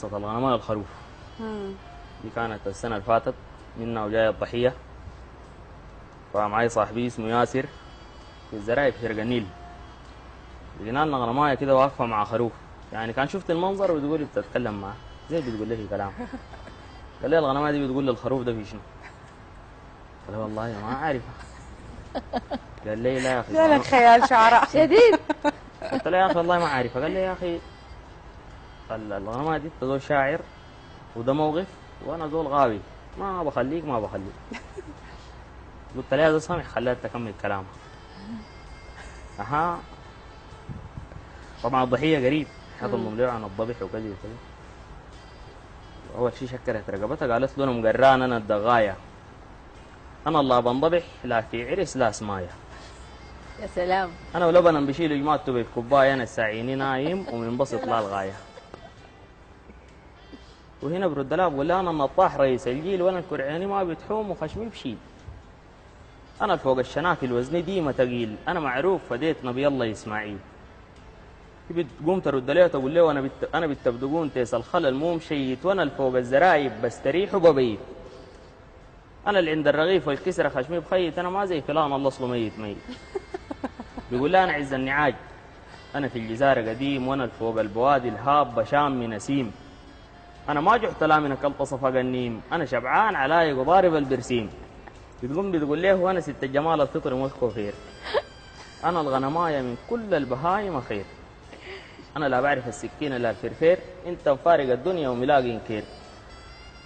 قصة الغنماء الخروف دي كانت السنة اللي فاتت منها وجاية الضحية. فمعي صاحبي اسمه ياسر في الزراعي في شرق النيل. لقينا لنا غنماية كده واقفة مع خروف، يعني كان شفت المنظر وتقولي بتتكلم معاه زي بتقول لي كلام. قال لي الغنماية دي بتقول للخروف ده في شنو؟ قال له والله ما عارفة. قال لي لا يا أخي لا خيال شعراء شديد. قلت له يا أخي والله ما عارفة. قال لي يا أخي الغنماية دي أنت زول شاعر وده موقف وانا زول غاوي ما بخليك. قلت له يا زول سامح خليها تكمل كلامها. اها طبعا الضحيه قريب حضنهم له عن الضبح وكذا وكذا. اول شيء شكرت رقبتها قالت له انا مقران انا الدغايه انا الله بنضبح لا في عرس لا سمايه. يا سلام. انا ولبنا بشيل جماعته بكوبايه انا الساعيني نايم ومنبسط لا الغايه. وهنا برد لها بقول لها انا النطاح رئيس الجيل وانا الكرعيني ما بتحوم وخشمي بشيل. انا الفوق الشناكل وزني ديما تقيل انا معروف فديت نبي الله اسماعيل. بتقوم ترد لها تقول له انا بالتبدقون تيس الخلل مو مشيت وانا الفوق الزرايب بستريح وببيت. انا اللي عند الرغيف والكسره خشمي بخيت انا ما زي فلان الله اصله ميت. بيقول لها انا عز النعاج انا في الجزاره قديم وانا الفوق البوادي الهاب بشام نسيم. أنا ما جحت لا من كلط صفق النيم أنا شبعان علايق وضارب البرسيم. بتقوم بتقول له وأنا ست الجمال الفطر مسكو خير. أنا الغنماية من كل البهايم خير. أنا لا بعرف السكينة لا الفرفير أنت مفارق الدنيا وملاقي كير.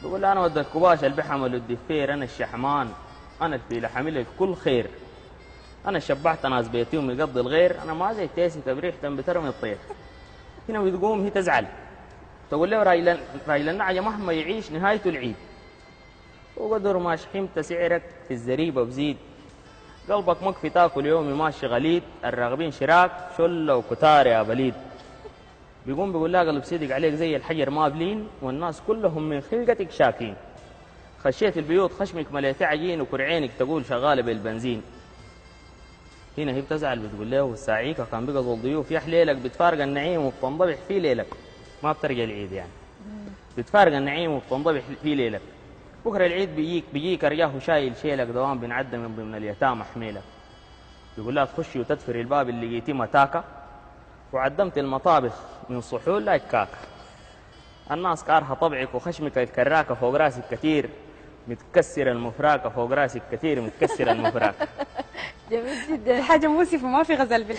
بقول له أنا ود الكباش اللي بحملوا الدفير أنا الشحمان أنا الفيل حمل الكل خير. أنا شبعت ناس بيتي ومقضي الغير أنا ما زي تيسي تبريح بترمي الطير. هنا بتقوم هي تزعل تقول له رايل النعجة مهما يعيش نهايته العيد. وقدر ما شحمت سعرك في الزريبة بزيد. قلبك مكفي تاكل يومي ماشي غليد الراغبين شراك شلة وكتار يا بليد. بيقوم بيقول لها قلب صدق عليك زي الحجر ما بلين والناس كلهم من خلقتك شاكين. خشيت البيوت خشمك مليت عجين وكرعينك تقول شغالة بالبنزين. هنا هي بتزعل بتقول له والساعيك كان بقى ظل ضيوف يا حليلك بتفارق النعيم وبتنضبح في ليلك. ما بترجع العيد يعني بتفارق النعيم وبتنضبح في ليلك. بكره العيد بيجيك ارجاه شايل شيلك دوام بنعدى من ضمن اليتامى حميلك. يقول لها تخشي وتدفري الباب اللي لقيتيه متاكه وعدمت المطابخ من صحول لا كاكه. الناس كارهه طبعك وخشمك الكراكه فوق راسك كثير متكسر المفراكه فوق راسك كثير متكسر المفراكه. جميل جدا. حاجة مؤسفة ما في غزل